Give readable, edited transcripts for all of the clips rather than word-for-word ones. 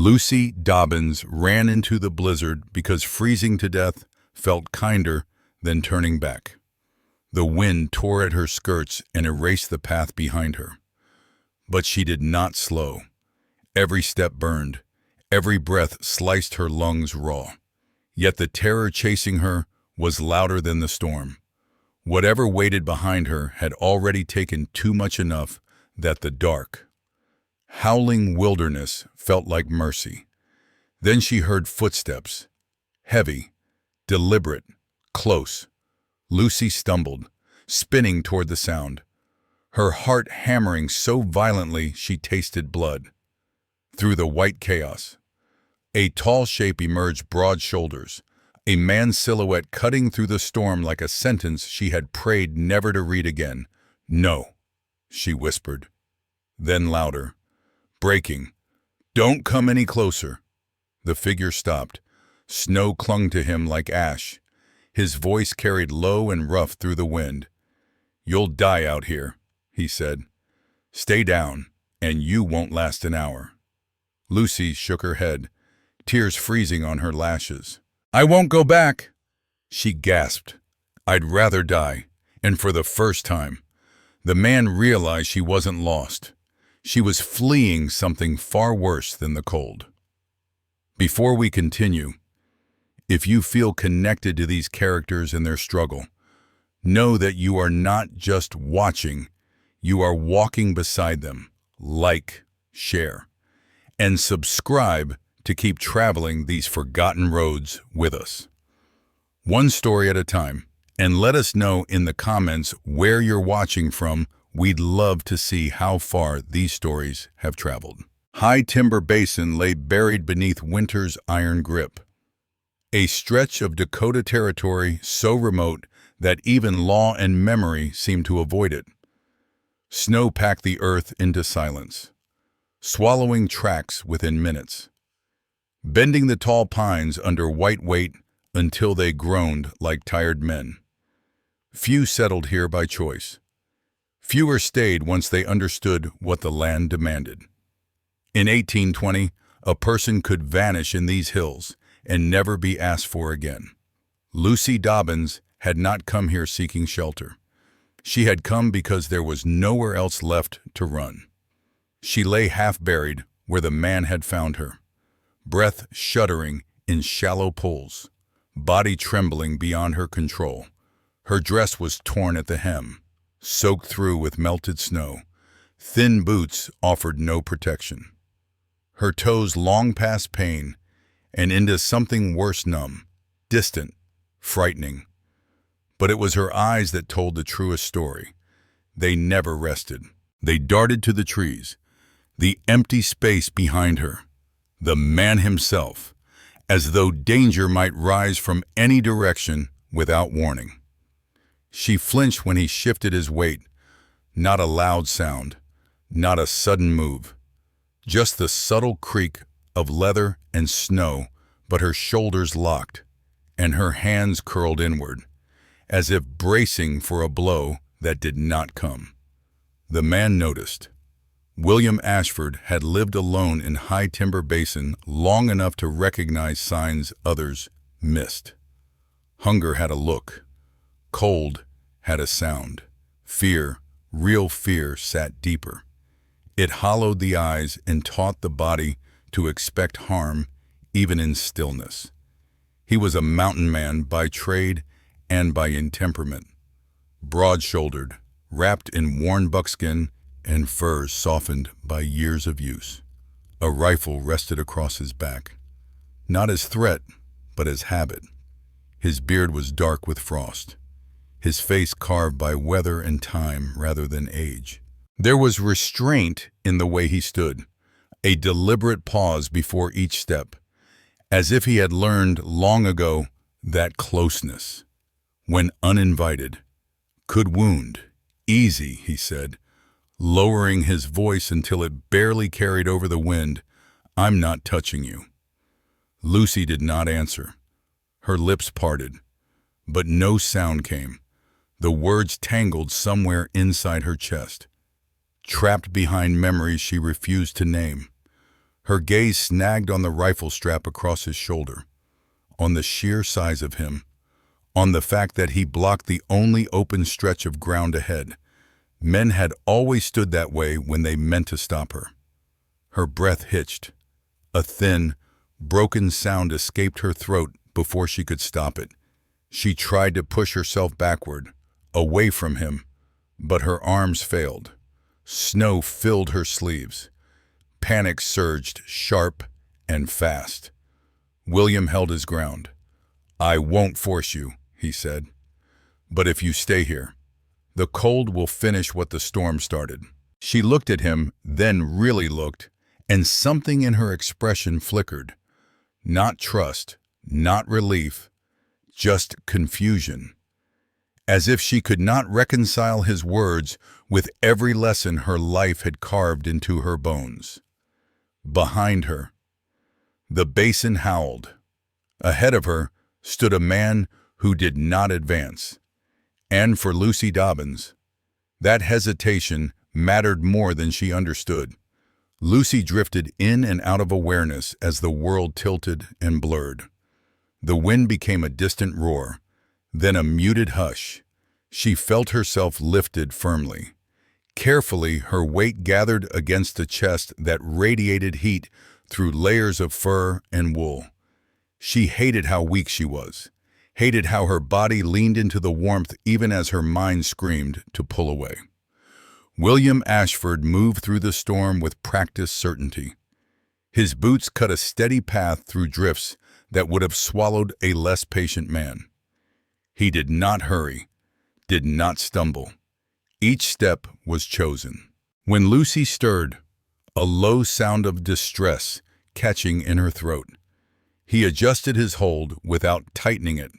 Lucy Dobbins ran into the blizzard because freezing to death felt kinder than turning back. The wind tore at her skirts and erased the path behind her. But she did not slow. Every step burned. Every breath sliced her lungs raw. Yet the terror chasing her was louder than the storm. Whatever waited behind her had already taken too much enough that the dark, howling wilderness felt like mercy. Then she heard footsteps. Heavy, deliberate, close. Lucy stumbled, spinning toward the sound, her heart hammering so violently she tasted blood. Through the white chaos, a tall shape emerged, broad shoulders, a man's silhouette cutting through the storm like a sentence she had prayed never to read again. "No," she whispered. Then louder, breaking, "Don't come any closer." The figure stopped. Snow clung to him like ash. His voice carried low and rough through the wind. "You'll die out here," he said. "Stay down, and you won't last an hour." Lucy shook her head, tears freezing on her lashes. "I won't go back," she gasped. "I'd rather die." And for the first time, the man realized she wasn't lost. She was fleeing something far worse than the cold. Before we continue, if you feel connected to these characters and their struggle, know that you are not just watching, you are walking beside them. Like, share, and subscribe to keep traveling these forgotten roads with us. One story at a time, and let us know in the comments where you're watching from. We'd love to see how far these stories have traveled. High Timber Basin lay buried beneath winter's iron grip. A stretch of Dakota Territory so remote that even law and memory seemed to avoid it. Snow packed the earth into silence, swallowing tracks within minutes, bending the tall pines under white weight until they groaned like tired men. Few settled here by choice. Fewer stayed once they understood what the land demanded. In 1820, a person could vanish in these hills and never be asked for again. Lucy Dobbins had not come here seeking shelter. She had come because there was nowhere else left to run. She lay half-buried where the man had found her, breath shuddering in shallow pools, body trembling beyond her control. Her dress was torn at the hem, soaked through with melted snow. Thin boots offered no protection. Her toes long past pain and into something worse, numb, distant, frightening. But it was her eyes that told the truest story. They never rested. They darted to the trees, the empty space behind her, the man himself, as though danger might rise from any direction without warning. She flinched when he shifted his weight. Not a loud sound, not a sudden move, just the subtle creak of leather and snow, but her shoulders locked and her hands curled inward, as if bracing for a blow that did not come. The man noticed. William Ashford had lived alone in High Timber Basin long enough to recognize signs others missed. Hunger had a look. Cold had a sound. Fear, real fear, sat deeper. It hollowed the eyes and taught the body to expect harm even in stillness. He was a mountain man by trade and by temperament. Broad-shouldered, wrapped in worn buckskin and furs softened by years of use. A rifle rested across his back, not as threat, but as habit. His beard was dark with frost, his face carved by weather and time rather than age. There was restraint in the way he stood, a deliberate pause before each step, as if he had learned long ago that closeness, when uninvited, could wound. "Easy," he said, lowering his voice until it barely carried over the wind. "I'm not touching you." Lucy did not answer. Her lips parted, but no sound came. The words tangled somewhere inside her chest, trapped behind memories she refused to name. Her gaze snagged on the rifle strap across his shoulder, on the sheer size of him, on the fact that he blocked the only open stretch of ground ahead. Men had always stood that way when they meant to stop her. Her breath hitched. A thin, broken sound escaped her throat before she could stop it. She tried to push herself backward, away from him, but her arms failed. Snow filled her sleeves. Panic surged sharp and fast. William held his ground. "I won't force you," he said. "But if you stay here, the cold will finish what the storm started." She looked at him, then really looked, and something in her expression flickered. Not trust, not relief, just confusion. As if she could not reconcile his words with every lesson her life had carved into her bones. Behind her, the basin howled. Ahead of her stood a man who did not advance. And for Lucy Dobbins, that hesitation mattered more than she understood. Lucy drifted in and out of awareness as the world tilted and blurred. The wind became a distant roar, then a muted hush. She felt herself lifted firmly. Carefully, her weight gathered against a chest that radiated heat through layers of fur and wool. She hated how weak she was, hated how her body leaned into the warmth even as her mind screamed to pull away. William Ashford moved through the storm with practiced certainty. His boots cut a steady path through drifts that would have swallowed a less patient man. He did not hurry, did not stumble. Each step was chosen. When Lucy stirred, a low sound of distress catching in her throat, he adjusted his hold without tightening it,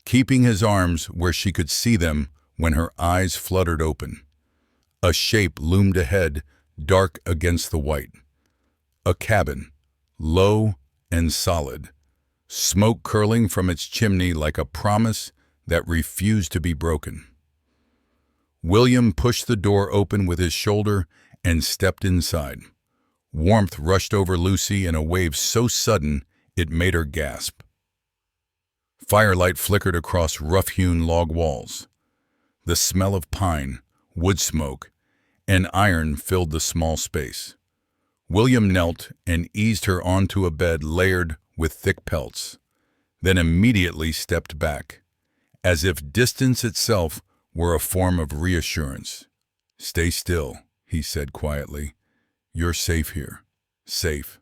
keeping his arms where she could see them when her eyes fluttered open. A shape loomed ahead, dark against the white. A cabin, low and solid, smoke curling from its chimney like a promise that refused to be broken. William pushed the door open with his shoulder and stepped inside. Warmth rushed over Lucy in a wave so sudden it made her gasp. Firelight flickered across rough-hewn log walls. The smell of pine, wood smoke, and iron filled the small space. William knelt and eased her onto a bed layered with thick pelts, then immediately stepped back, as if distance itself were a form of reassurance. "Stay still," he said quietly. "You're safe here. Safe."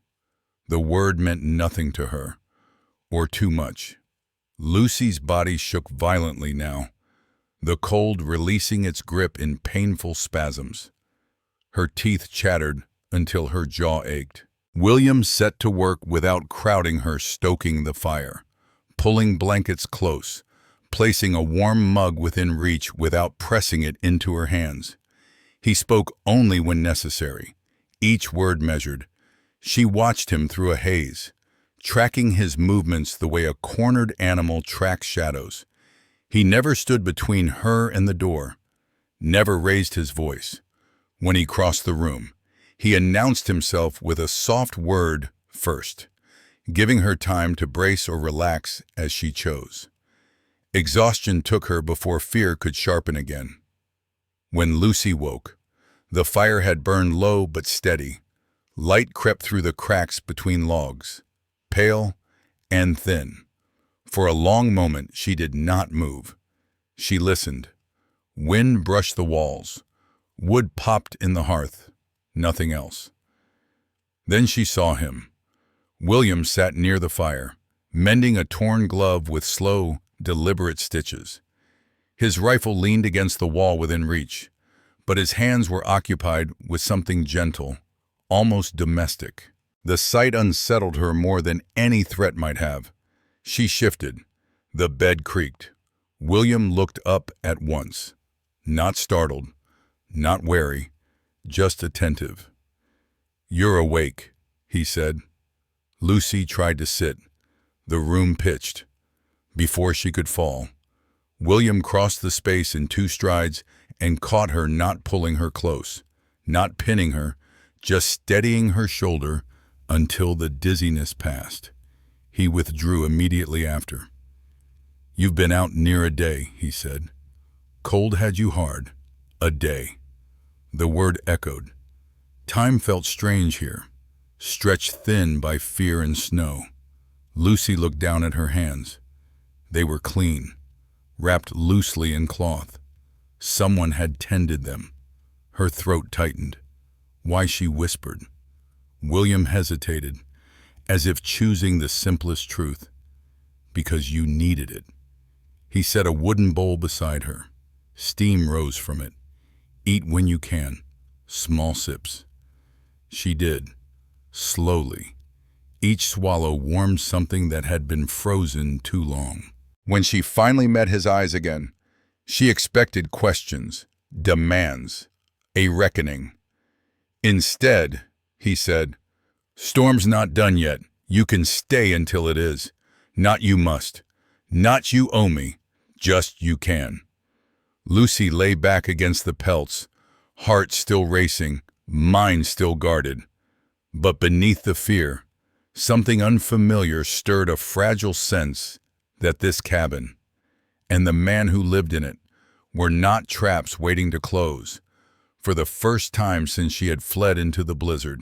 The word meant nothing to her, or too much. Lucy's body shook violently now, the cold releasing its grip in painful spasms. Her teeth chattered until her jaw ached. William set to work without crowding her, stoking the fire, pulling blankets close, placing a warm mug within reach without pressing it into her hands. He spoke only when necessary, each word measured. She watched him through a haze, tracking his movements the way a cornered animal tracks shadows. He never stood between her and the door, never raised his voice. When he crossed the room, he announced himself with a soft word first, giving her time to brace or relax as she chose. Exhaustion took her before fear could sharpen again. When Lucy woke, the fire had burned low but steady. Light crept through the cracks between logs, pale and thin. For a long moment she did not move. She listened. Wind brushed the walls. Wood popped in the hearth. Nothing else. Then she saw him. William sat near the fire, mending a torn glove with slow, deliberate stitches. His rifle leaned against the wall within reach, but his hands were occupied with something gentle, almost domestic. The sight unsettled her more than any threat might have. She shifted. The bed creaked. William looked up at once, not startled, not wary, just attentive. "You're awake," he said. Lucy tried to sit. The room pitched. Before she could fall, William crossed the space in 2 strides and caught her, not pulling her close, not pinning her, just steadying her shoulder until the dizziness passed. He withdrew immediately after. "You've been out near a day," he said. "Cold had you hard. A day." The word echoed. Time felt strange here, stretched thin by fear and snow. Lucy looked down at her hands. They were clean, wrapped loosely in cloth. Someone had tended them. Her throat tightened. Why, she whispered. William hesitated, as if choosing the simplest truth. "Because you needed it." He set a wooden bowl beside her. Steam rose from it. "Eat when you can. Small sips." She did, slowly. Each swallow warmed something that had been frozen too long. When she finally met his eyes again, she expected questions, demands, a reckoning. Instead, he said, "Storm's not done yet. You can stay until it is. Not you must. Not you owe me. Just you can." Lucy lay back against the pelts, heart still racing, mind still guarded. But beneath the fear, something unfamiliar stirred a fragile sense that this cabin, and the man who lived in it, were not traps waiting to close. For the first time since she had fled into the blizzard,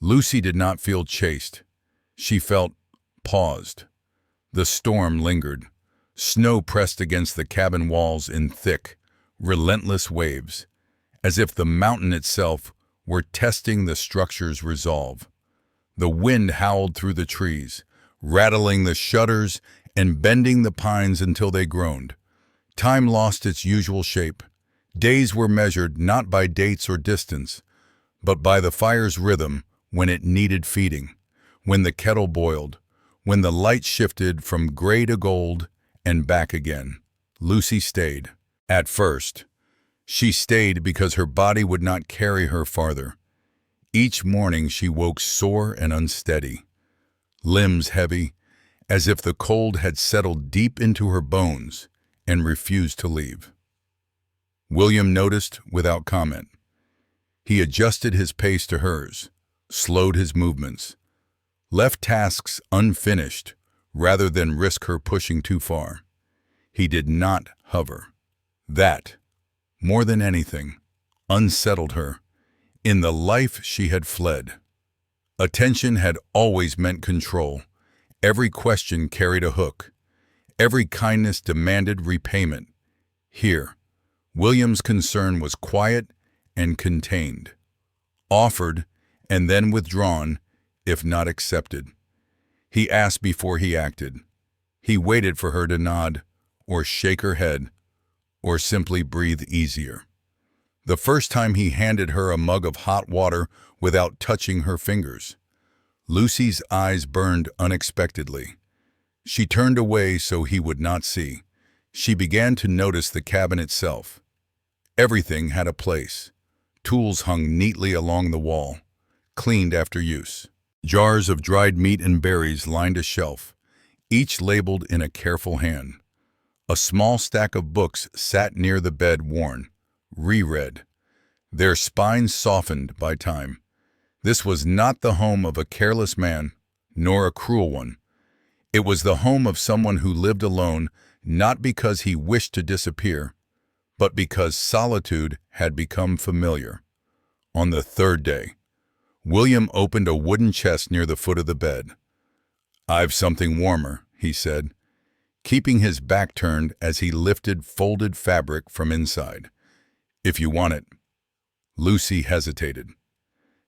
Lucy did not feel chased. She felt paused. The storm lingered. Snow pressed against the cabin walls in thick, relentless waves, as if the mountain itself were testing the structure's resolve. The wind howled through the trees, rattling the shutters and bending the pines until they groaned. Time lost its usual shape. Days were measured not by dates or distance, but by the fire's rhythm when it needed feeding, when the kettle boiled, when the light shifted from gray to gold and back again. Lucy stayed. At first, she stayed because her body would not carry her farther. Each morning she woke sore and unsteady, limbs heavy, as if the cold had settled deep into her bones and refused to leave. William noticed without comment. He adjusted his pace to hers, slowed his movements, left tasks unfinished rather than risk her pushing too far. He did not hover. That, more than anything, unsettled her. In the life she had fled, attention had always meant control. Every question carried a hook. Every kindness demanded repayment. Here, William's concern was quiet and contained, offered and then withdrawn if not accepted. He asked before he acted. He waited for her to nod or shake her head or simply breathe easier. The first time he handed her a mug of hot water without touching her fingers. Lucy's eyes burned unexpectedly. She turned away so he would not see. She began to notice the cabin itself. Everything had a place. Tools hung neatly along the wall, cleaned after use. Jars of dried meat and berries lined a shelf, each labeled in a careful hand. A small stack of books sat near the bed, worn, reread, their spines softened by time. This was not the home of a careless man, nor a cruel one. It was the home of someone who lived alone, not because he wished to disappear, but because solitude had become familiar. On the third day, William opened a wooden chest near the foot of the bed. "I've something warmer," he said, keeping his back turned as he lifted folded fabric from inside. "If you want it." Lucy hesitated.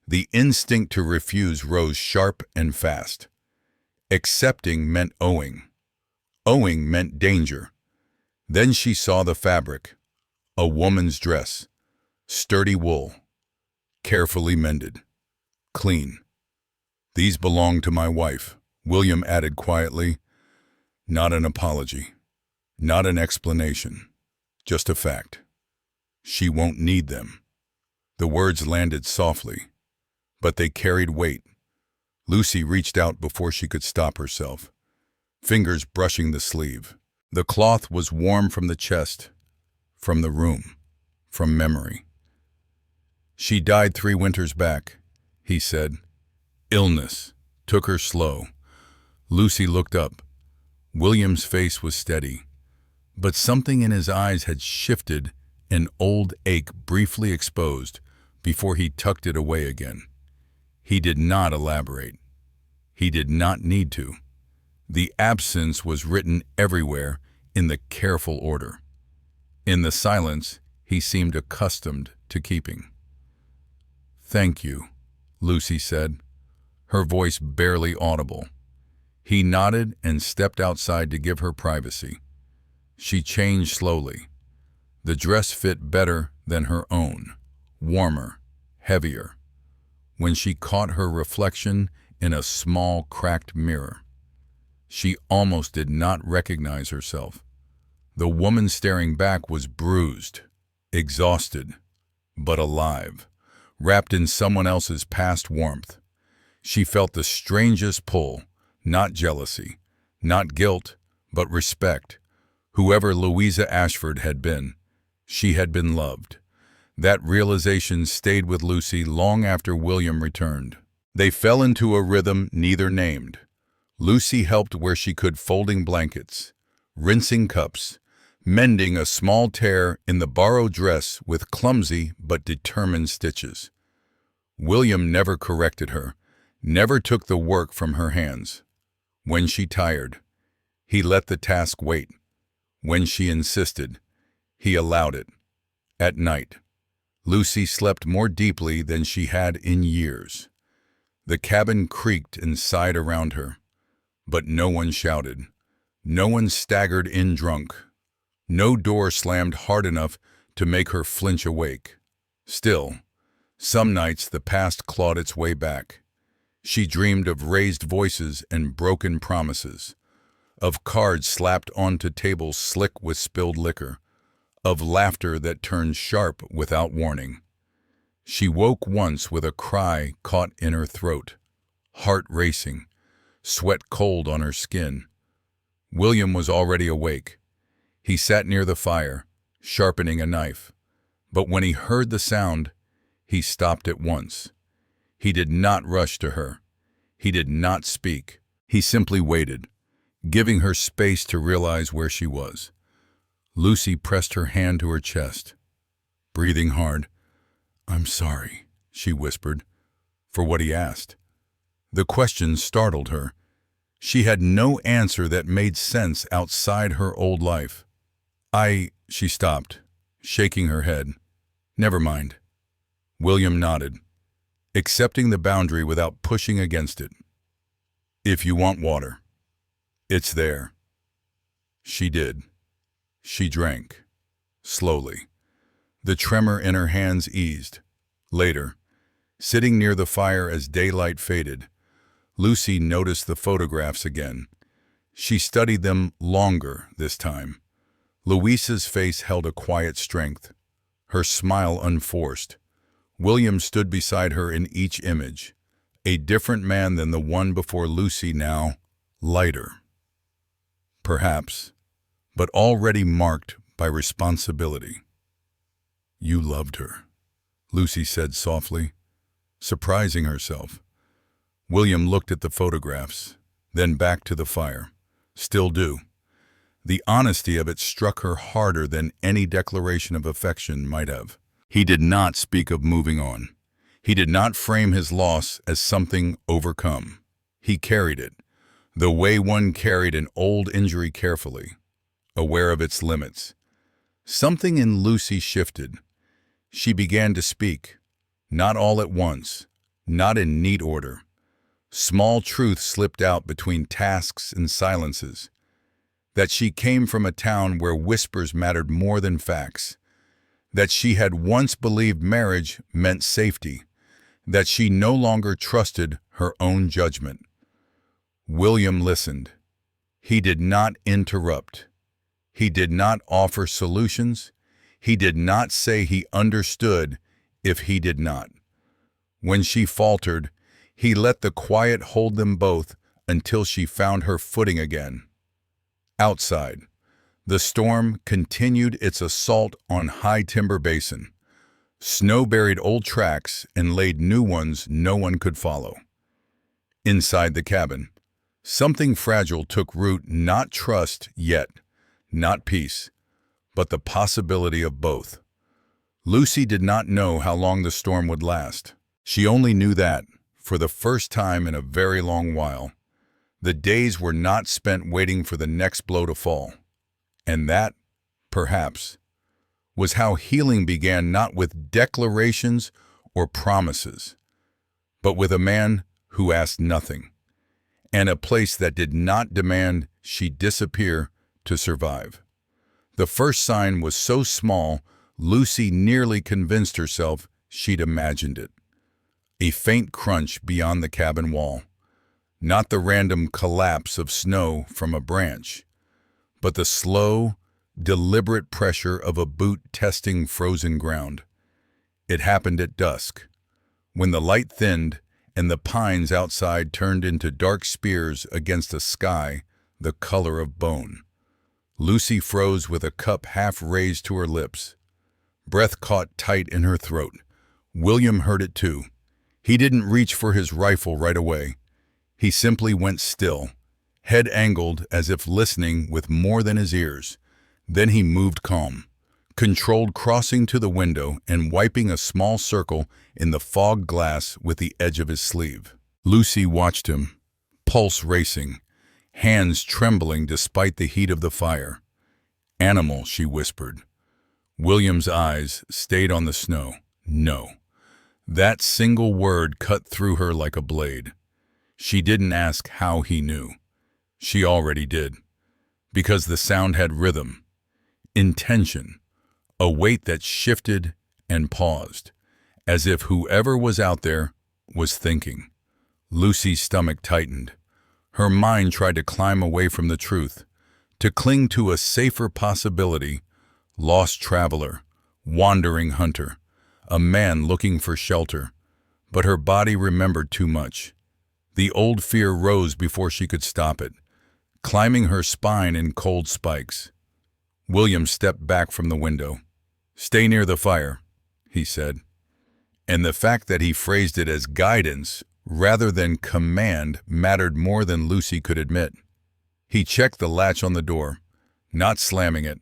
The instinct to refuse rose sharp and fast. Accepting meant owing. Owing meant danger. Then she saw the fabric. A woman's dress. Sturdy wool. Carefully mended. Clean. "These belong to my wife," William added quietly. Not an apology. Not an explanation. Just a fact. "She won't need them." The words landed softly, but they carried weight. Lucy reached out before she could stop herself, fingers brushing the sleeve. The cloth was warm from the chest, from the room, from memory. "She died 3 winters back," he said, Illness took her slow. Lucy looked up. William's face was steady, but something in his eyes had shifted, an old ache briefly exposed before he tucked it away again. He did not elaborate. He did not need to. The absence was written everywhere in the careful order. In the silence, he seemed accustomed to keeping. "Thank you," Lucy said, her voice barely audible. He nodded and stepped outside to give her privacy. She changed slowly. The dress fit better than her own, warmer, heavier. When she caught her reflection in a small, cracked mirror, she almost did not recognize herself. The woman staring back was bruised, exhausted, but alive, wrapped in someone else's past warmth. She felt the strangest pull, not jealousy, not guilt, but respect. Whoever Louisa Ashford had been, she had been loved. That realization stayed with Lucy long after William returned. They fell into a rhythm neither named. Lucy helped where she could, folding blankets, rinsing cups, mending a small tear in the borrowed dress with clumsy but determined stitches. William never corrected her, never took the work from her hands. When she tired, he let the task wait. When she insisted, he allowed it. At night, Lucy slept more deeply than she had in years. The cabin creaked and sighed around her, but no one shouted. No one staggered in drunk. No door slammed hard enough to make her flinch awake. Still, some nights the past clawed its way back. She dreamed of raised voices and broken promises, of cards slapped onto tables slick with spilled liquor, of laughter that turned sharp without warning. She woke once with a cry caught in her throat, heart racing, sweat cold on her skin. William was already awake. He sat near the fire, sharpening a knife. But when he heard the sound, he stopped at once. He did not rush to her. He did not speak. He simply waited, giving her space to realize where she was. Lucy pressed her hand to her chest. Breathing hard, "I'm sorry," she whispered, for what he asked. The question startled her. She had no answer that made sense outside her old life. She stopped, shaking her head. "Never mind." William nodded, accepting the boundary without pushing against it. "If you want water, it's there." She did. She drank, slowly. The tremor in her hands eased. Later, sitting near the fire as daylight faded, Lucy noticed the photographs again. She studied them longer this time. Louisa's face held a quiet strength, her smile unforced. William stood beside her in each image, a different man than the one before Lucy now, lighter, perhaps, but already marked by responsibility. "You loved her," Lucy said softly, surprising herself. William looked at the photographs, then back to the fire. "Still do." The honesty of it struck her harder than any declaration of affection might have. He did not speak of moving on. He did not frame his loss as something overcome. He carried it, the way one carried an old injury carefully, aware of its limits. Something in Lucy shifted. She began to speak, not all at once, not in neat order. Small truths slipped out between tasks and silences. That she came from a town where whispers mattered more than facts. That she had once believed marriage meant safety. That she no longer trusted her own judgment. William listened. He did not interrupt. He did not offer solutions. He did not say he understood if he did not. When she faltered, he let the quiet hold them both until she found her footing again. Outside, the storm continued its assault on High Timber Basin. Snow buried old tracks and laid new ones no one could follow. Inside the cabin, something fragile took root, not trust yet, not peace, but the possibility of both. Lucy did not know how long the storm would last. She only knew that, for the first time in a very long while, the days were not spent waiting for the next blow to fall. And that, perhaps, was how healing began, not with declarations or promises, but with a man who asked nothing, and a place that did not demand she disappear to survive. The first sign was so small, Lucy nearly convinced herself she'd imagined it. A faint crunch beyond the cabin wall. Not the random collapse of snow from a branch, but the slow, deliberate pressure of a boot testing frozen ground. It happened at dusk, when the light thinned and the pines outside turned into dark spears against a sky the color of bone. Lucy froze with a cup half raised to her lips. Breath caught tight in her throat. William heard it too. He didn't reach for his rifle right away. He simply went still, head angled as if listening with more than his ears. Then he moved calm, controlled, crossing to the window and wiping a small circle in the fog glass with the edge of his sleeve. Lucy watched him, pulse racing, hands trembling despite the heat of the fire. "Animal," she whispered. William's eyes stayed on the snow. No. That single word cut through her like a blade. She didn't ask how he knew. She already did. Because the sound had rhythm, intention, a weight that shifted and paused, as if whoever was out there was thinking. Lucy's stomach tightened. Her mind tried to climb away from the truth, to cling to a safer possibility. Lost traveler, wandering hunter, a man looking for shelter. But her body remembered too much. The old fear rose before she could stop it, climbing her spine in cold spikes. William stepped back from the window. "Stay near the fire," he said. And the fact that he phrased it as guidance rather than command mattered more than Lucy could admit. He checked the latch on the door, not slamming it,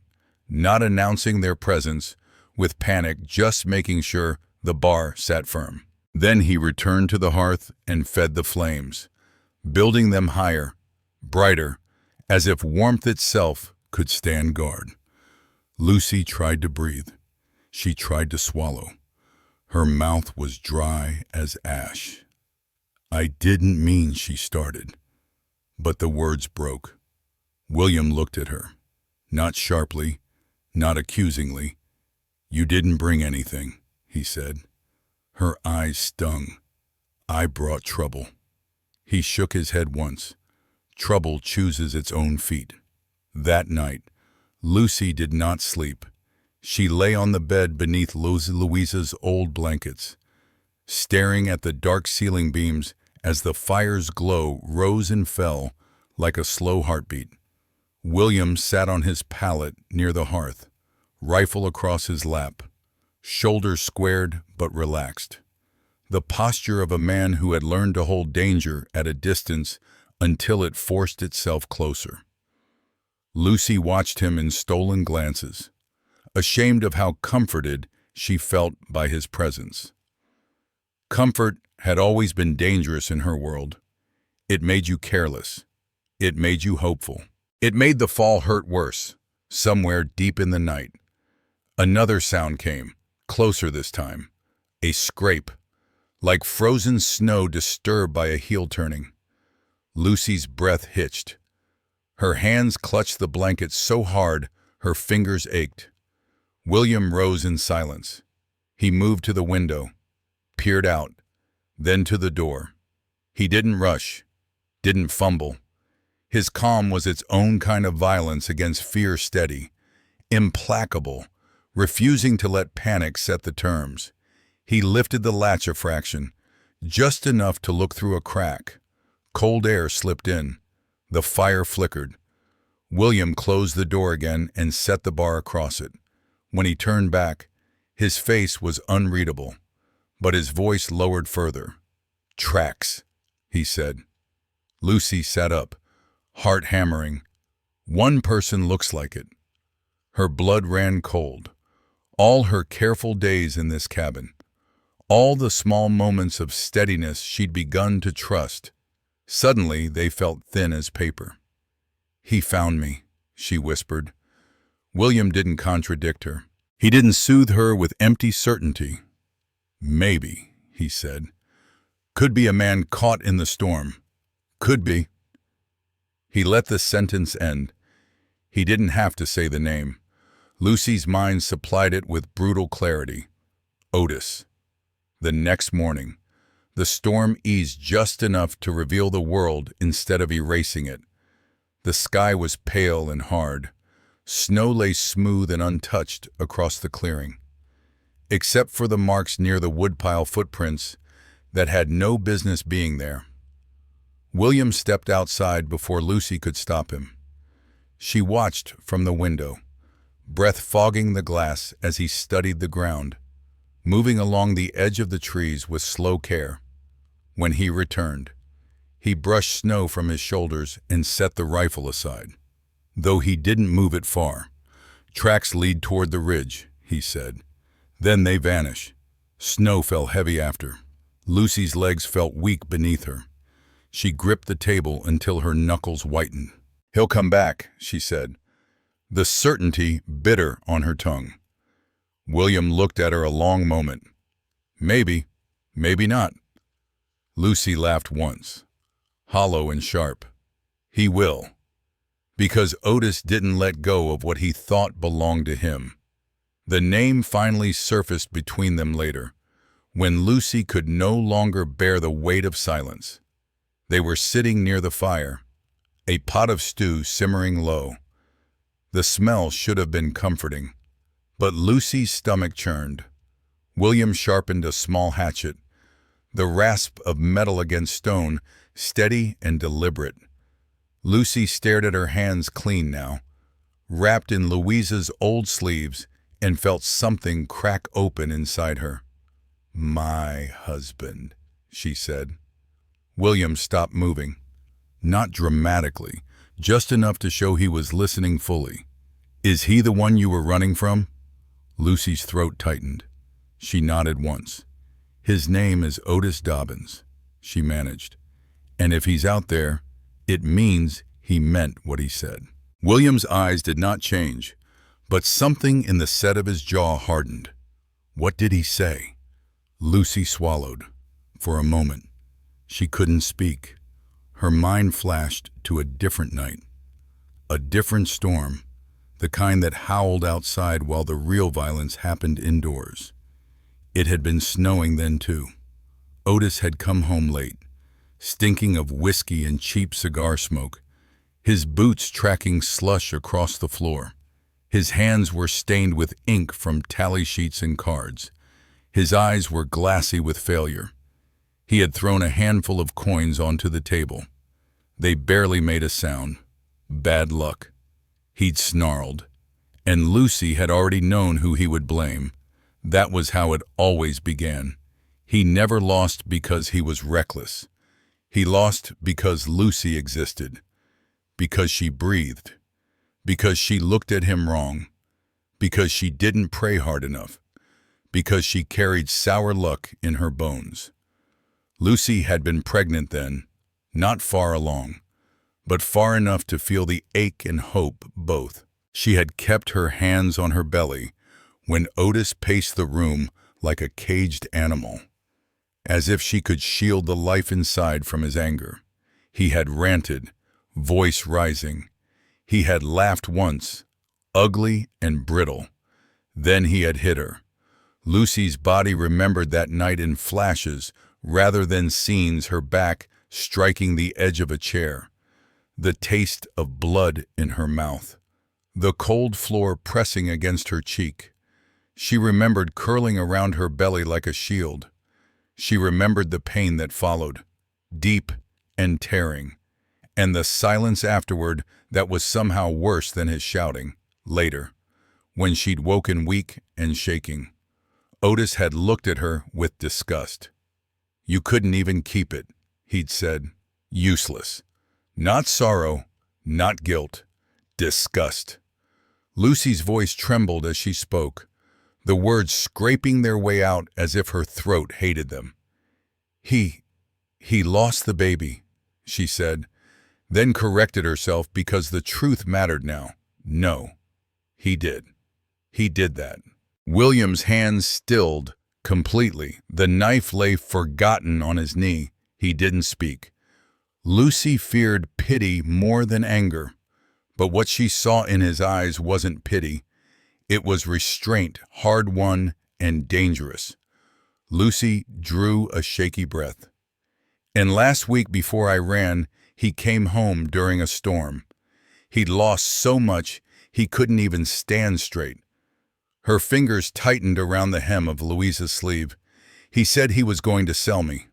not announcing their presence with panic, just making sure the bar sat firm. Then he returned to the hearth and fed the flames, building them higher, brighter, as if warmth itself could stand guard. Lucy tried to breathe. She tried to swallow. Her mouth was dry as ash. "I didn't mean," she started, but the words broke. William looked at her, not sharply, not accusingly. "You didn't bring anything," he said. Her eyes stung. "I brought trouble." He shook his head once. Trouble chooses its own feet. That night, Lucy did not sleep. She lay on the bed beneath Louisa's old blankets, staring at the dark ceiling beams as the fire's glow rose and fell like a slow heartbeat. William sat on his pallet near the hearth, rifle across his lap, shoulders squared but relaxed. The posture of a man who had learned to hold danger at a distance until it forced itself closer. Lucy watched him in stolen glances, ashamed of how comforted she felt by his presence. Comfort had always been dangerous in her world. It made you careless. It made you hopeful. It made the fall hurt worse, somewhere deep in the night. Another sound came, closer this time. A scrape, like frozen snow disturbed by a heel turning. Lucy's breath hitched. Her hands clutched the blanket so hard her fingers ached. William rose in silence. He moved to the window, peered out, then to the door. He didn't rush, didn't fumble. His calm was its own kind of violence against fear, steady, implacable, refusing to let panic set the terms. He lifted the latch a fraction, just enough to look through a crack. Cold air slipped in. The fire flickered. William closed the door again and set the bar across it. When he turned back, his face was unreadable, but his voice lowered further. "Tracks," he said. Lucy sat up, heart hammering. One person looks like it. Her blood ran cold. All her careful days in this cabin, all the small moments of steadiness she'd begun to trust, suddenly they felt thin as paper. "He found me," she whispered. William didn't contradict her. He didn't soothe her with empty certainty. "Maybe," he said. "Could be a man caught in the storm. Could be." He let the sentence end. He didn't have to say the name. Lucy's mind supplied it with brutal clarity. Otis. The next morning, the storm eased just enough to reveal the world instead of erasing it. The sky was pale and hard. Snow lay smooth and untouched across the clearing. Except for the marks near the woodpile footprints that had no business being there. William stepped outside before Lucy could stop him. She watched from the window, breath fogging the glass as he studied the ground, moving along the edge of the trees with slow care. When he returned, he brushed snow from his shoulders and set the rifle aside. Though he didn't move it far. "Tracks lead toward the ridge," he said. "Then they vanish." Snow fell heavy after. Lucy's legs felt weak beneath her. She gripped the table until her knuckles whitened. "He'll come back," she said, the certainty bitter on her tongue. William looked at her a long moment. "Maybe, maybe not." Lucy laughed once, hollow and sharp. "He will." Because Otis didn't let go of what he thought belonged to him. The name finally surfaced between them later, when Lucy could no longer bear the weight of silence. They were sitting near the fire, a pot of stew simmering low. The smell should have been comforting, but Lucy's stomach churned. William sharpened a small hatchet, the rasp of metal against stone, steady and deliberate. Lucy stared at her hands clean now, wrapped in Louisa's old sleeves, and felt something crack open inside her. "My husband," she said. William stopped moving. Not dramatically, just enough to show he was listening fully. "Is he the one you were running from?" Lucy's throat tightened. She nodded once. "His name is Otis Dobbins," she managed. "And if he's out there, it means he meant what he said." William's eyes did not change, but something in the set of his jaw hardened. What did he say? Lucy swallowed. For a moment, she couldn't speak. Her mind flashed to a different night. A different storm, the kind that howled outside while the real violence happened indoors. It had been snowing then too. Otis had come home late, stinking of whiskey and cheap cigar smoke, his boots tracking slush across the floor. His hands were stained with ink from tally sheets and cards. His eyes were glassy with failure. He had thrown a handful of coins onto the table. They barely made a sound. Bad luck. He'd snarled. And Lucy had already known who he would blame. That was how it always began. He never lost because he was reckless. He lost because Lucy existed. Because she breathed. Because she looked at him wrong. Because she didn't pray hard enough. Because she carried sour luck in her bones. Lucy had been pregnant then, not far along, but far enough to feel the ache and hope both. She had kept her hands on her belly when Otis paced the room like a caged animal, as if she could shield the life inside from his anger. He had ranted, voice rising. He had laughed once, ugly and brittle. Then he had hit her. Lucy's body remembered that night in flashes rather than scenes, her back striking the edge of a chair, the taste of blood in her mouth, the cold floor pressing against her cheek. She remembered curling around her belly like a shield. She remembered the pain that followed, deep and tearing, and the silence afterward that was somehow worse than his shouting. Later, when she'd woken weak and shaking, Otis had looked at her with disgust. "You couldn't even keep it," he'd said. "Useless." Not sorrow, not guilt, disgust. Lucy's voice trembled as she spoke, the words scraping their way out as if her throat hated them. He lost the baby, she said, then corrected herself because the truth mattered now. No, he did. He did that. William's hands stilled completely. The knife lay forgotten on his knee. He didn't speak. Lucy feared pity more than anger, but what she saw in his eyes wasn't pity. It was restraint, hard-won and dangerous. Lucy drew a shaky breath. And last week before I ran, he came home during a storm. He'd lost so much he couldn't even stand straight. Her fingers tightened around the hem of Louisa's sleeve. He said he was going to sell me.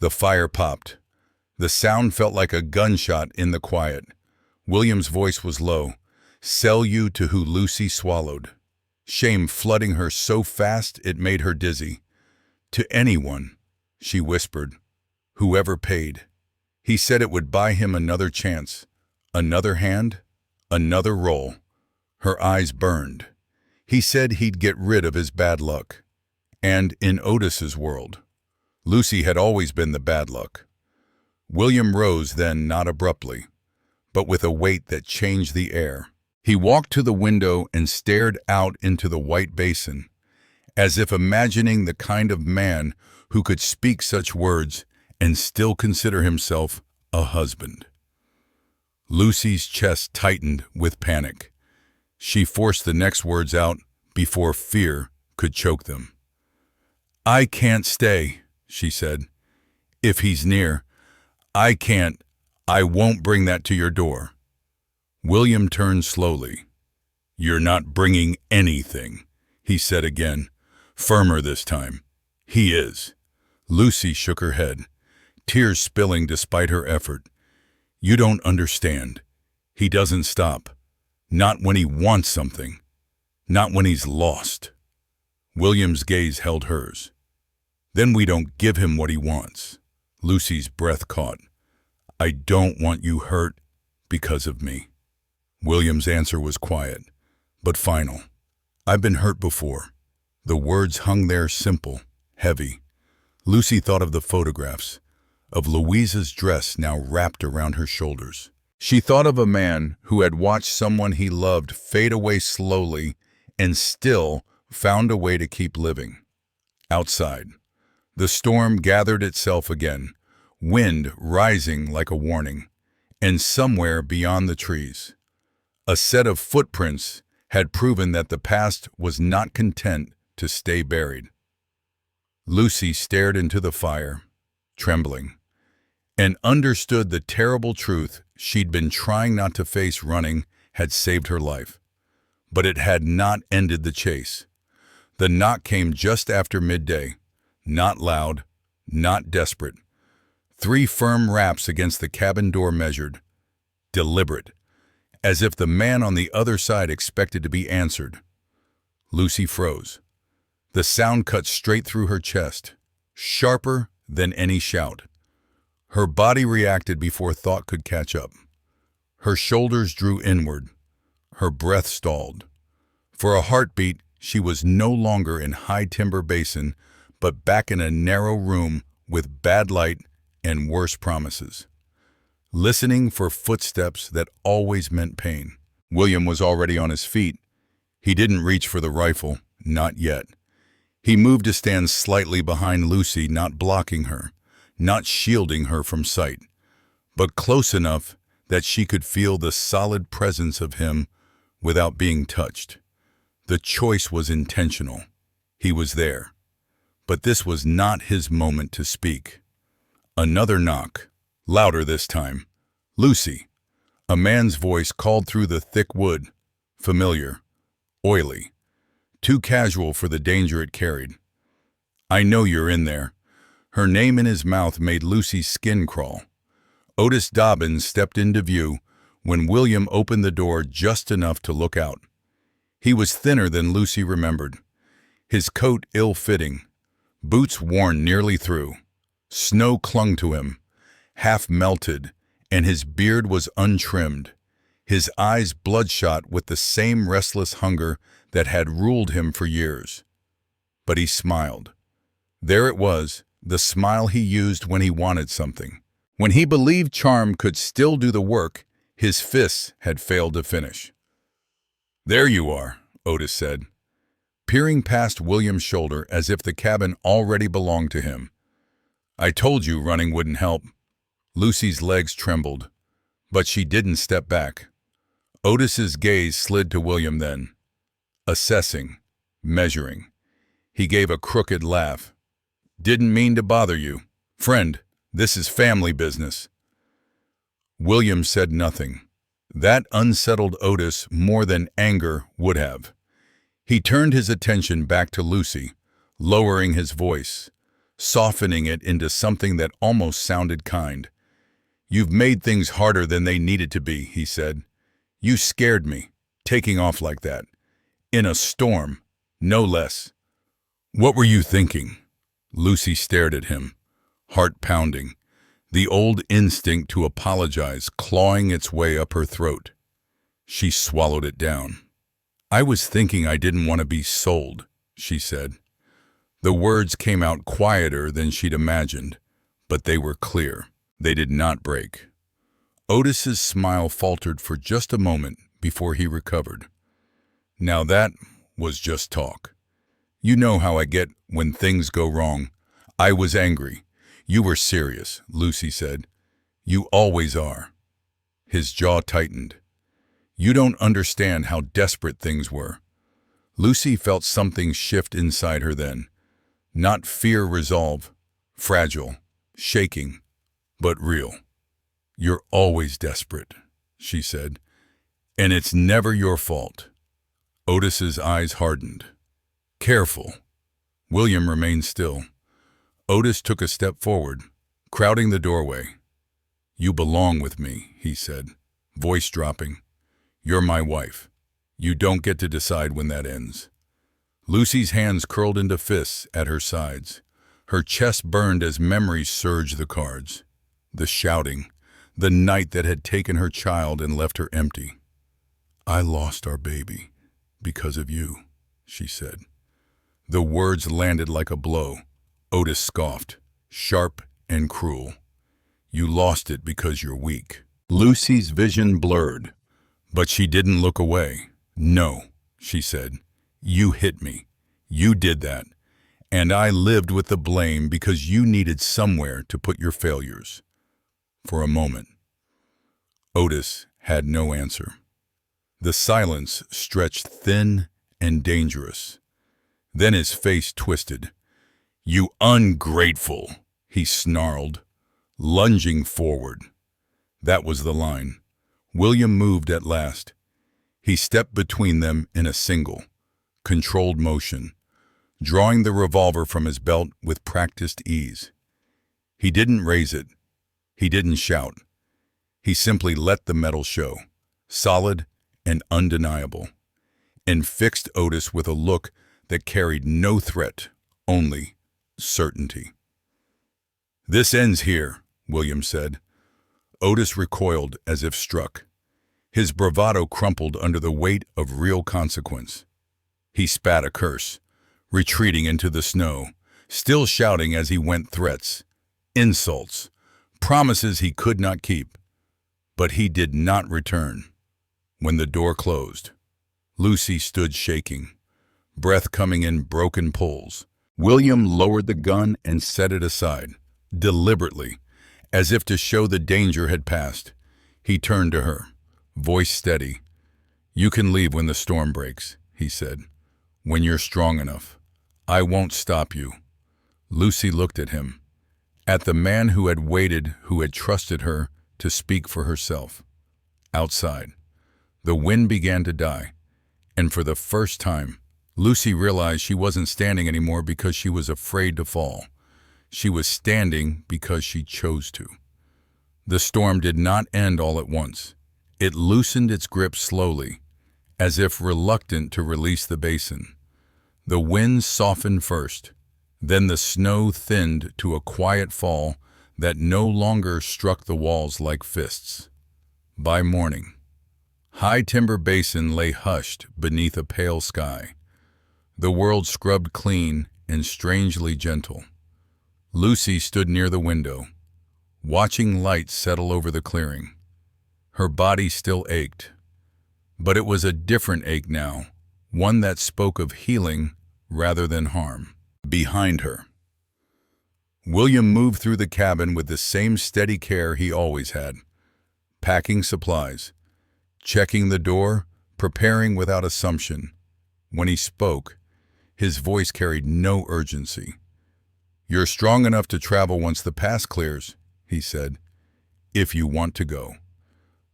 The fire popped. The sound felt like a gunshot in the quiet. William's voice was low. Sell you to who Lucy swallowed. Shame flooding her so fast it made her dizzy. To anyone, she whispered. Whoever paid. He said it would buy him another chance. Another hand, another role. Her eyes burned. He said he'd get rid of his bad luck. And in Otis's world, Lucy had always been the bad luck. William rose then, not abruptly, but with a weight that changed the air. He walked to the window and stared out into the white basin, as if imagining the kind of man who could speak such words and still consider himself a husband. Lucy's chest tightened with panic. She forced the next words out before fear could choke them. I can't stay, she said. If he's near, I won't bring that to your door. William turned slowly. You're not bringing anything, he said again, firmer this time. He is. Lucy shook her head, tears spilling despite her effort. You don't understand. He doesn't stop. Not when he wants something. Not when he's lost. William's gaze held hers. Then we don't give him what he wants. Lucy's breath caught. I don't want you hurt because of me. William's answer was quiet, but final. I've been hurt before. The words hung there simple, heavy. Lucy thought of the photographs, of Louisa's dress now wrapped around her shoulders. She thought of a man who had watched someone he loved fade away slowly and still found a way to keep living. Outside, the storm gathered itself again, wind rising like a warning, and somewhere beyond the trees, a set of footprints had proven that the past was not content to stay buried. Lucy stared into the fire, trembling, and understood the terrible truth she'd been trying not to face. Running had saved her life, but it had not ended the chase. The knock came just after midday, not loud, not desperate. 3 firm raps against the cabin door, measured, deliberate, as if the man on the other side expected to be answered. Lucy froze. The sound cut straight through her chest, sharper than any shout. Her body reacted before thought could catch up. Her shoulders drew inward. Her breath stalled. For a heartbeat, she was no longer in High Timber Basin, but back in a narrow room with bad light and worse promises. Listening for footsteps that always meant pain. William was already on his feet. He didn't reach for the rifle, not yet. He moved to stand slightly behind Lucy, not blocking her, not shielding her from sight, but close enough that she could feel the solid presence of him without being touched. The choice was intentional. He was there. But this was not his moment to speak. Another knock, louder this time. Lucy. A man's voice called through the thick wood, familiar, oily, too casual for the danger it carried. I know you're in there. Her name in his mouth made Lucy's skin crawl. Otis Dobbins stepped into view when William opened the door just enough to look out. He was thinner than Lucy remembered, his coat ill-fitting, boots worn nearly through. Snow clung to him, half melted, and his beard was untrimmed, his eyes bloodshot with the same restless hunger that had ruled him for years. But he smiled. There it was, the smile he used when he wanted something. When he believed charm could still do the work, his fists had failed to finish. "There you are," Otis said, peering past William's shoulder as if the cabin already belonged to him. "I told you running wouldn't help." Lucy's legs trembled, but she didn't step back. Otis's gaze slid to William then, assessing, measuring. He gave a crooked laugh. "Didn't mean to bother you. Friend, this is family business." William said nothing. That unsettled Otis more than anger would have. He turned his attention back to Lucy, lowering his voice, softening it into something that almost sounded kind. "You've made things harder than they needed to be," he said. "You scared me, taking off like that. In a storm, no less." "What were you thinking?" Lucy stared at him, heart pounding, the old instinct to apologize clawing its way up her throat. She swallowed it down. "I was thinking I didn't want to be sold," she said. The words came out quieter than she'd imagined, but they were clear. They did not break. Otis's smile faltered for just a moment before he recovered. "Now that was just talk. You know how I get when things go wrong. I was angry. You were serious," Lucy said. "You always are." His jaw tightened. "You don't understand how desperate things were." Lucy felt something shift inside her then. Not fear resolve, fragile, shaking, but real. "You're always desperate," she said, "and it's never your fault." Otis's eyes hardened. "Careful." William remained still. Otis took a step forward, crowding the doorway. "You belong with me," he said, voice dropping. "You're my wife. You don't get to decide when that ends." Lucy's hands curled into fists at her sides. Her chest burned as memories surged the cards. The shouting, the night that had taken her child and left her empty. "I lost our baby because of you," she said. The words landed like a blow. Otis scoffed, sharp and cruel. "You lost it because you're weak." Lucy's vision blurred, but she didn't look away. "No," she said. "You hit me. You did that. And I lived with the blame because you needed somewhere to put your failures." For a moment, Otis had no answer. The silence stretched thin and dangerous. Then his face twisted. "You ungrateful," he snarled, lunging forward. That was the line. William moved at last. He stepped between them in a single, controlled motion, drawing the revolver from his belt with practiced ease. He didn't raise it. He didn't shout. He simply let the metal show, solid and undeniable, and fixed Otis with a look that carried no threat, only certainty. "This ends here," William said. Otis recoiled as if struck. His bravado crumpled under the weight of real consequence. He spat a curse, retreating into the snow, still shouting as he went threats, insults, promises he could not keep. But he did not return. When the door closed, Lucy stood shaking, breath coming in broken pulls. William lowered the gun and set it aside, deliberately, as if to show the danger had passed. He turned to her, voice steady. "You can leave when the storm breaks," he said. "When you're strong enough. I won't stop you." Lucy looked at him, at the man who had waited, who had trusted her to speak for herself. Outside, the wind began to die, and for the first time, Lucy realized she wasn't standing anymore because she was afraid to fall. She was standing because she chose to. The storm did not end all at once. It loosened its grip slowly, as if reluctant to release the basin. The wind softened first, then the snow thinned to a quiet fall that no longer struck the walls like fists. By morning, High Timber Basin lay hushed beneath a pale sky, the world scrubbed clean and strangely gentle. Lucy stood near the window, watching light settle over the clearing. Her body still ached, but it was a different ache now, one that spoke of healing rather than harm. Behind her, William moved through the cabin with the same steady care he always had, packing supplies, checking the door, preparing without assumption. When he spoke, his voice carried no urgency. "You're strong enough to travel once the pass clears," he said, "if you want to go."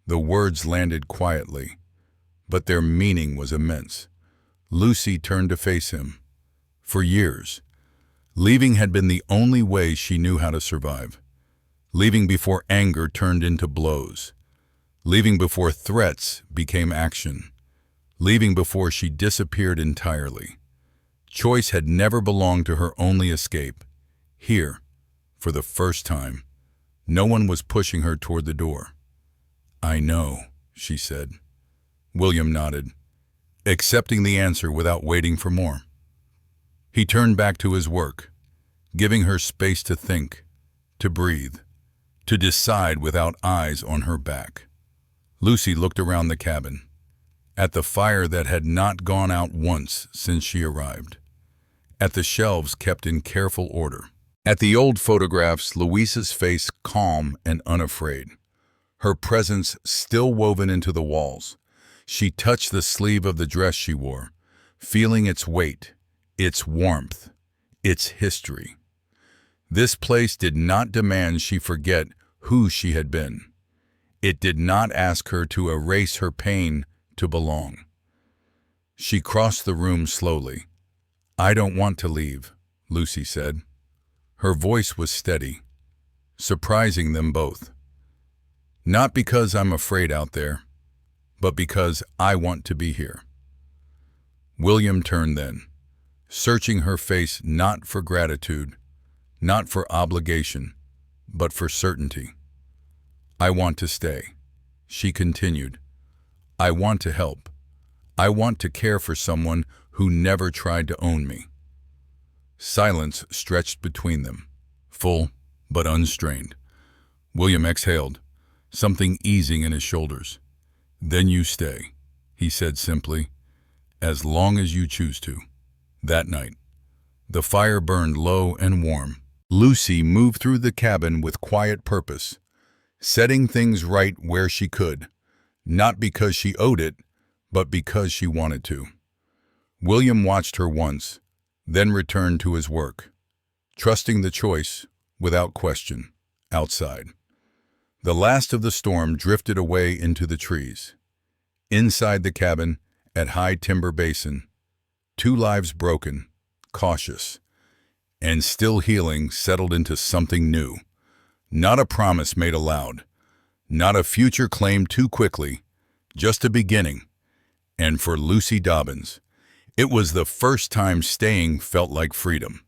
The words landed quietly, but their meaning was immense. Lucy turned to face him. For years, leaving had been the only way she knew how to survive. Leaving before anger turned into blows. Leaving before threats became action. Leaving before she disappeared entirely. Choice had never belonged to her only escape. Here, for the first time, no one was pushing her toward the door. "I know," she said. William nodded, accepting the answer without waiting for more. He turned back to his work, giving her space to think, to breathe, to decide without eyes on her back. Lucy looked around the cabin, at the fire that had not gone out once since she arrived, at the shelves kept in careful order, at the old photographs, Louisa's face calm and unafraid, her presence still woven into the walls. She touched the sleeve of the dress she wore, feeling its weight, its warmth, its history. This place did not demand she forget who she had been. It did not ask her to erase her pain to belong. She crossed the room slowly. "I don't want to leave," Lucy said. Her voice was steady, surprising them both. "Not because I'm afraid out there, but because I want to be here." William turned then, searching her face not for gratitude, not for obligation, but for certainty. "I want to stay," she continued. "I want to help. I want to care for someone who never tried to own me." Silence stretched between them, full but unstrained. William exhaled, something easing in his shoulders. "Then you stay," he said simply, "as long as you choose to." That night, the fire burned low and warm. Lucy moved through the cabin with quiet purpose, setting things right where she could, not because she owed it, but because she wanted to. William watched her once, then returned to his work, trusting the choice, without question, outside. The last of the storm drifted away into the trees. Inside the cabin, at High Timber Basin, two lives broken, cautious, and still healing settled into something new. Not a promise made aloud, not a future claimed too quickly, just a beginning. And for Lucy Dobbins, it was the first time staying felt like freedom.